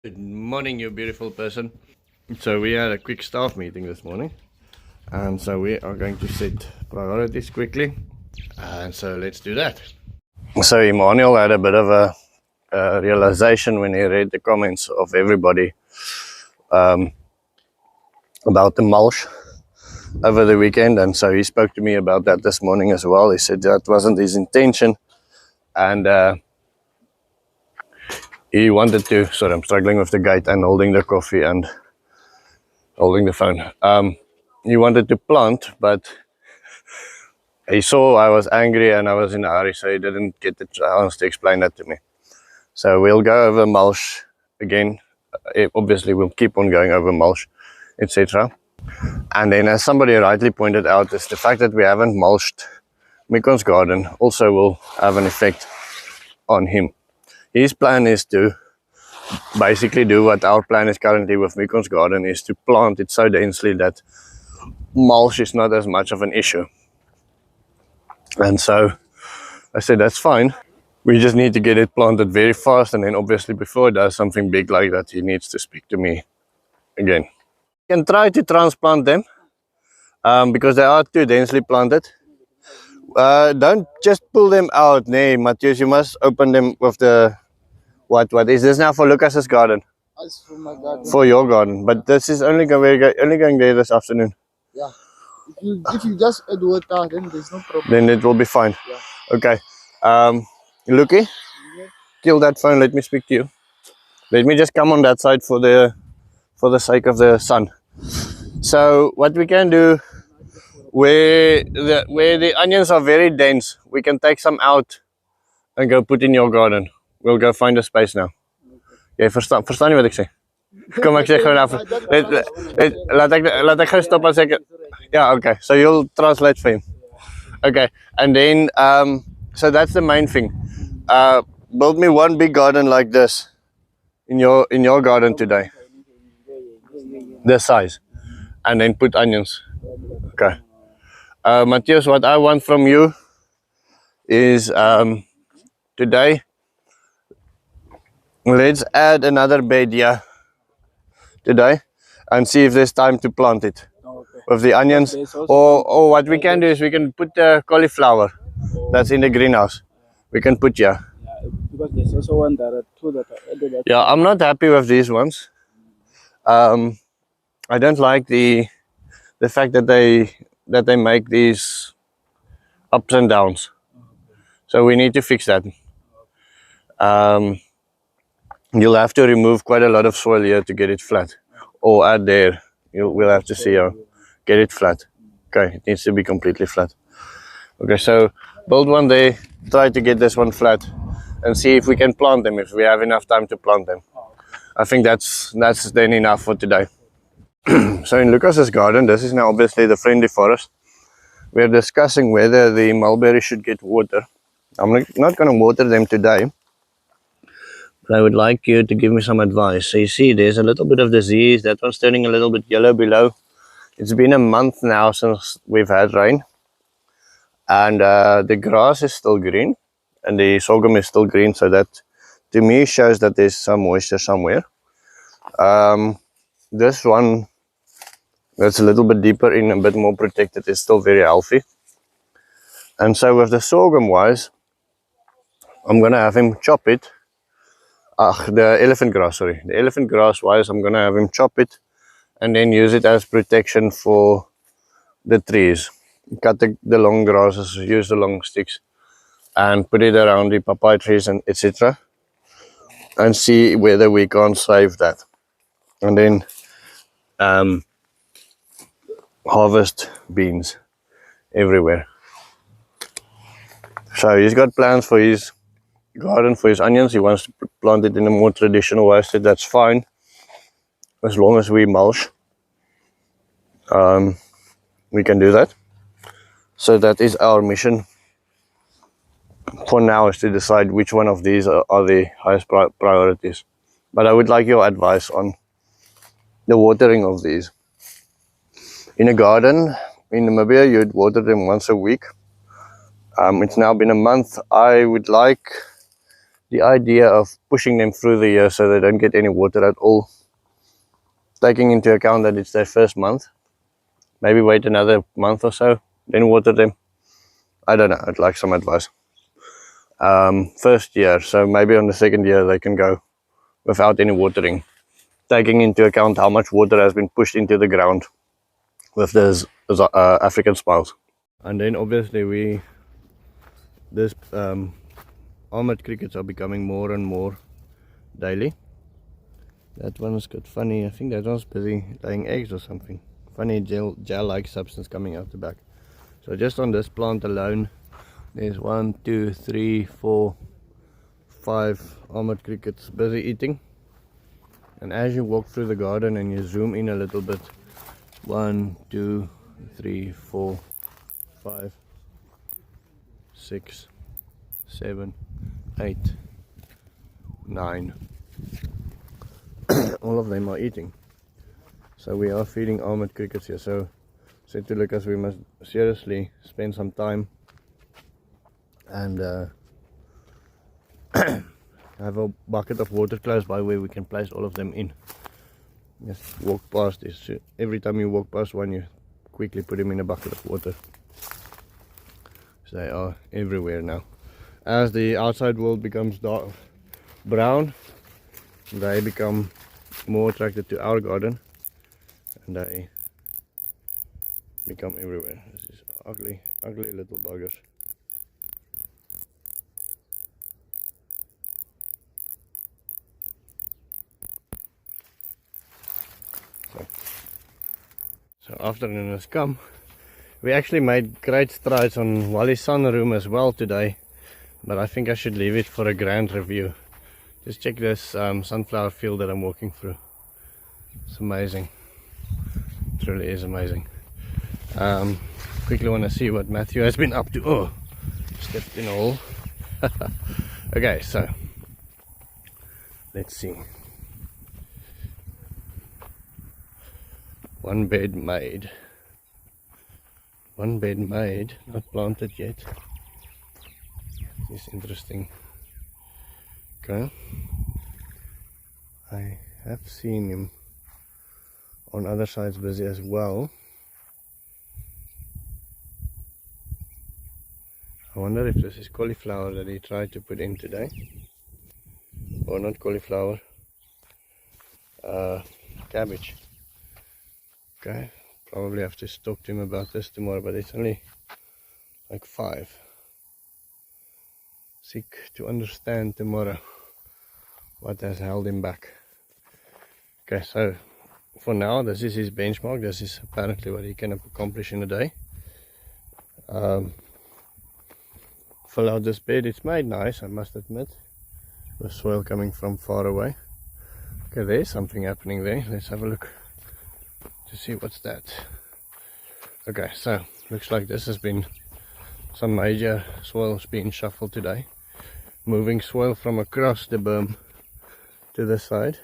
Good morning, you beautiful person. So we had a quick staff meeting this morning, and so we are going to set priorities quickly, and so let's do that. So Emmanuel had a bit of a realization when he read the comments of everybody about the mulch over the weekend, and so he spoke to me about that this morning as well. He said that wasn't his intention, and he wanted to, sorry, I'm struggling with the gate and holding the coffee and holding the phone. He wanted to plant, but he saw I was angry and I was in a hurry, so he didn't get the chance to explain that to me. So we'll go over mulch again. Obviously, we'll keep on going over mulch, etc. And then, as somebody rightly pointed out, is the fact that we haven't mulched Mikon's garden also will have an effect on him. His plan is to basically do what our plan is currently with Mikon's garden, is to plant it so densely that mulch is not as much of an issue. And so I said, that's fine. We just need to get it planted very fast, and then obviously before it does something big like that, he needs to speak to me again. You can try to transplant them because they are too densely planted. Don't just pull them out, nee, Matthias, you must open them with the what is this now for Lucas's garden? It's for my garden. For your garden, but this is only going there this afternoon. Yeah. If you just add water, then there's no problem. Then it will be fine. Yeah. Okay. Lucky, kill that phone. Let me speak to you. Let me just come on that side for the sake of the sun. So what we can do, where the onions are very dense, we can take some out and go put in your garden. We'll go find a space now. Jy verstaan nie wat ek sê? Kom ek sê gewoon af. Laat ek gou stop en sê yeah, okay. So you'll translate for him. Okay. And then so that's the main thing. Build me one big garden like this in your garden today. This size. And then put onions. Okay. Matthias, what I want from you is today, let's add another bed here today and see if there's time to plant it with the onions. Or what we can do is we can put the cauliflower that's in the greenhouse. We can put here. Yeah, because there's also one that are two that are added. Yeah, I'm not happy with these ones. I don't like the fact that they make these ups and downs. So we need to fix that. You'll have to remove quite a lot of soil here to get it flat, or add there. We'll have to see how get it flat. Okay, it needs to be completely flat. Okay, so build one there, try to get this one flat, and see if we can plant them, if we have enough time to plant them. I think that's then enough for today. So in Lucas's garden, this is now obviously the friendly forest. We're discussing whether the mulberry should get water. I'm not going to water them today, but I would like you to give me some advice. So you see, there's a little bit of disease. That one's turning a little bit yellow below. It's been a month now since we've had rain. And the grass is still green. And the sorghum is still green. So that, to me, shows that there's some moisture somewhere. This one, that's a little bit deeper in, a bit more protected, is still very healthy. And so with the sorghum wise, I'm going to have him chop it. The elephant grass, sorry. The elephant grass wise, I'm going to have him chop it and then use it as protection for the trees. Cut the long grasses, use the long sticks and put it around the papaya trees and etc. And see whether we can't save that. And then harvest beans everywhere. So he's got plans for his garden, for his onions. He wants to plant it in a more traditional way. So that's fine, as long as we mulch. We can do that. So that is our mission for now, is to decide which one of these are the highest priorities. But I would like your advice on the watering of these. In a garden in Namibia, you'd water them once a week. It's now been a month. I would like the idea of pushing them through the year so they don't get any water at all, taking into account that it's their first month, maybe wait another month or so, then water them. I don't know, I'd like some advice. First year, so maybe on the second year they can go without any watering, taking into account how much water has been pushed into the ground with this African smiles. And then obviously this armored crickets are becoming more and more daily. That one's got funny, I think that one's busy laying eggs or something. Funny gel-like substance coming out the back. So just on this plant alone, there's 1, 2, 3, 4, 5 armored crickets busy eating. And as you walk through the garden and you zoom in a little bit, 1, 2, 3, 4, 5, 6, 7, 8, 9. All of them are eating. So we are feeding armored crickets here. So I said to Lucas, we must seriously spend some time and have a bucket of water close by where we can place all of them in. Just walk past this. Every time you walk past one, you quickly put them in a bucket of water. So they are everywhere now. As the outside world becomes dark brown, they become more attracted to our garden and they become everywhere. This is ugly little buggers. So afternoon has come. We actually made great strides on Wally's sunroom as well today, but I think I should leave it for a grand review. Just check this sunflower field that I'm walking through. It's amazing. It really is amazing. Quickly want to see what Matthew has been up to. Oh, stepped in a hole. Okay, so let's see. One bed made. One bed made, not planted yet. This is interesting. Okay. I have seen him on other sides busy as well. I wonder if this is cauliflower that he tried to put in today. Or not cauliflower. Cabbage. Okay. Probably have to talk to him about this tomorrow, but it's only like 5. Seek to understand tomorrow what has held him back. Okay, so for now this is his benchmark. This is apparently what he can accomplish in a day. Fill out this bed. It's made nice, I must admit, with soil coming from far away. Okay, there's something happening there. Let's have a look to see what's that. Okay, so looks like this has been some major soil's been shuffled today, moving soil from across the berm to the side.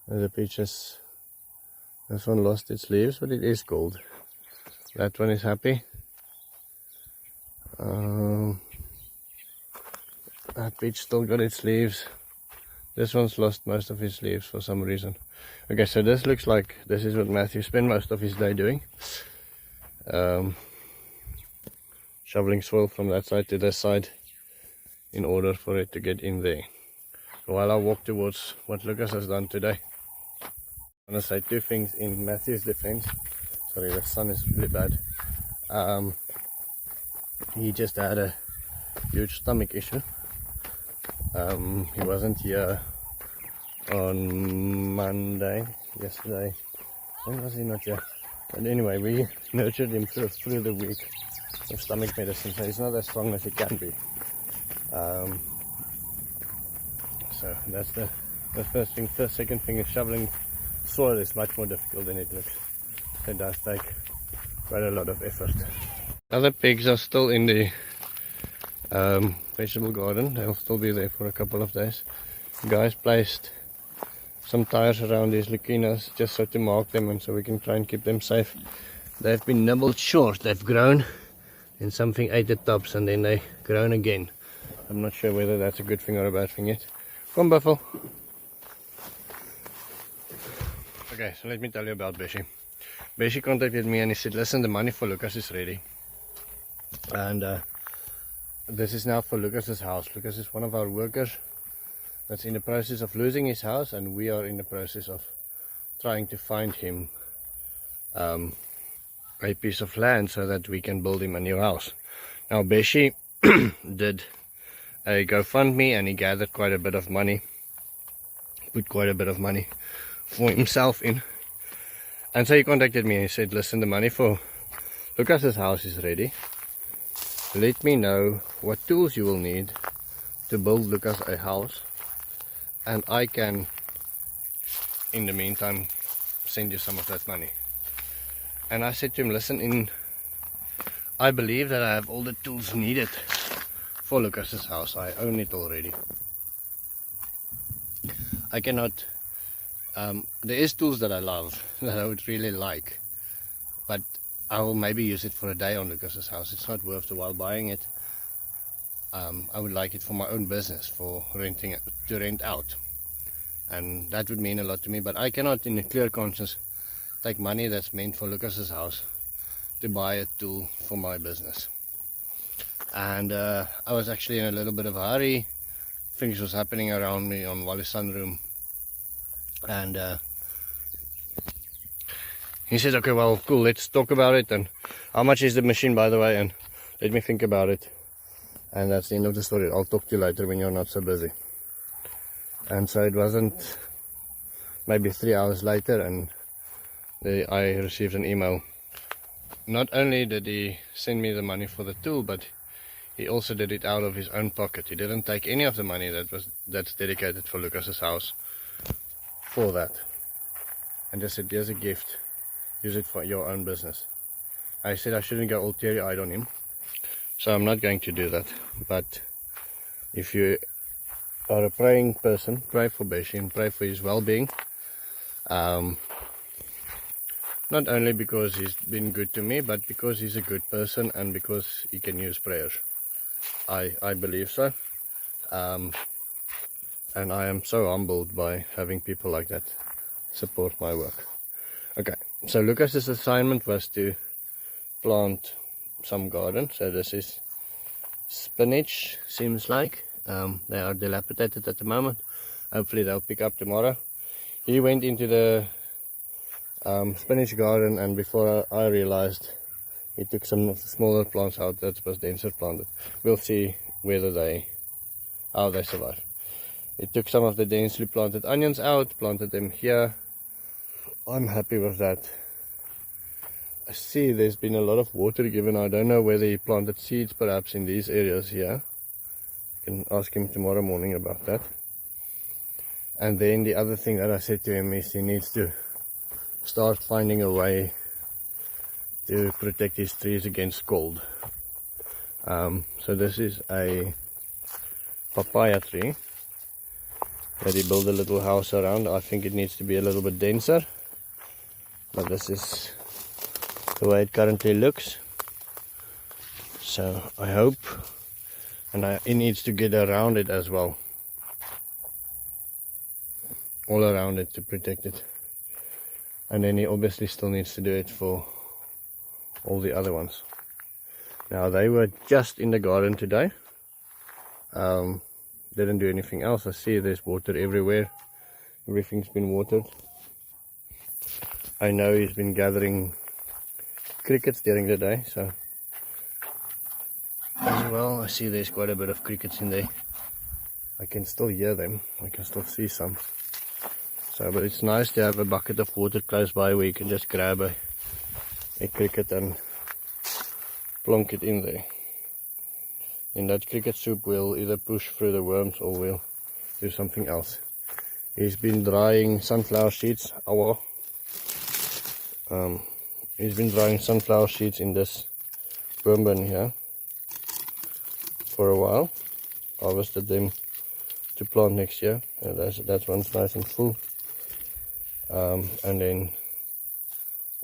The peaches, this one lost its leaves, but it is gold. That one is happy. That peach still got its leaves. This one's lost most of his leaves for some reason. Okay, so this looks like this is what Matthew spent most of his day doing. Shoveling soil from that side to this side in order for it to get in there. While I walk towards what Lucas has done today, I want to say 2 things in Matthew's defense. Sorry, the sun is really bad. He just had a huge stomach issue. He wasn't here on Monday, yesterday. When was he not here? But anyway, we nurtured him through the week with stomach medicine, so he's not as strong as he can be. So that's the first thing. The second thing is shoveling soil is much more difficult than it looks. It does take quite a lot of effort. Other pigs are still in the vegetable garden. They'll still be there for a couple of days. The guys placed some tires around these lecunas just so to mark them and so we can try and keep them safe. They've been nibbled short. They've grown and something ate the tops and then they grown again. I'm not sure whether that's a good thing or a bad thing yet. Come Buffalo. Okay, so let me tell you about Beshy. Beshy contacted me and he said, listen, the money for Lucas is ready. And this is now for Lucas's house. Lucas is one of our workers that's in the process of losing his house, and we are in the process of trying to find him a piece of land so that we can build him a new house. Now Beshy did a GoFundMe and he gathered quite a bit of money, put quite a bit of money for himself in. And so he contacted me and he said, listen, the money for Lucas's house is ready. Let me know what tools you will need to build Lucas a house, and I can, in the meantime, send you some of that money. And I said to him, listen, I believe that I have all the tools needed for Lucas's house. I own it already. I cannot, there is tools that I love, that I would really like, but I will maybe use it for a day on Lucas's house. It's not worth the while buying it. I would like it for my own business, for renting it, to rent out. And that would mean a lot to me, but I cannot in a clear conscience take money that's meant for Lucas's house to buy a tool for my business. And I was actually in a little bit of a hurry. Things was happening around me on Wally's sunroom. And he said, okay, well, cool, let's talk about it. And how much is the machine, by the way? And let me think about it. And that's the end of the story. I'll talk to you later when you're not so busy. And so it wasn't maybe 3 hours later, and I received an email. Not only did he send me the money for the tool, but he also did it out of his own pocket. He didn't take any of the money that's dedicated for Lucas's house for that. And just said, here's a gift. Use it for your own business. I said I shouldn't go all teary-eyed on him, so I'm not going to do that. But if you are a praying person, pray for Beshy and pray for his well-being. Not only because he's been good to me, but because he's a good person and because he can use prayers. I believe so. And I am so humbled by having people like that support my work. Okay, so Lucas's assignment was to plant some garden. So this is spinach, seems like. They are dilapidated at the moment. Hopefully they'll pick up tomorrow. He went into the spinach garden, and before I realized, he took some of the smaller plants out that was denser planted. We'll see how they survive. He took some of the densely planted onions out, planted them here. I'm happy with that. I see there's been a lot of water given. I don't know whether he planted seeds perhaps in these areas here. I can ask him tomorrow morning about that. And then the other thing that I said to him is he needs to start finding a way to protect his trees against cold. So this is a papaya tree that he built a little house around. I think it needs to be a little bit denser, but this is the way it currently looks. So I hope, and he needs to get around it as well, all around it to protect it. And then he obviously still needs to do it for all the other ones. Now they were just in the garden today. Didn't do anything else. I see there's water everywhere. Everything's been watered. I know he's been gathering crickets during the day, so as well I see there's quite a bit of crickets in there. I can still hear them. I can still see some. So, but it's nice to have a bucket of water close by where you can just grab a cricket and plonk it in there. And that cricket soup will either push through the worms or will do something else. He's been drying sunflower seeds. He's been drying sunflower seeds in this worm bin here for a while. Harvested them to plant next year. That one's nice and full. And then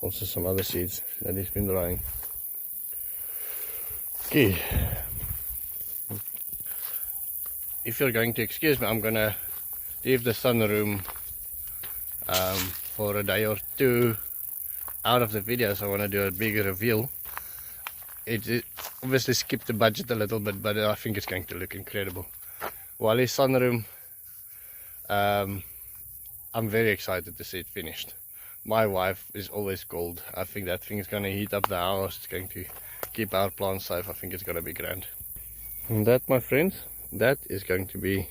also some other seeds that he's been drying. Okay. if you're going to excuse me, I'm gonna leave the sunroom for a day or two out of the video, so I want to do a bigger reveal. It obviously skipped the budget a little bit, but I think it's going to look incredible. Wally's sunroom, I'm very excited to see it finished. My wife is always cold. I think that thing is going to heat up the house. It's going to keep our plants safe. I think it's going to be grand. And that, my friends, that is going to be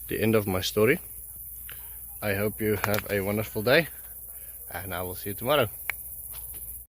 the end of my story. I hope you have a wonderful day, and I will see you tomorrow.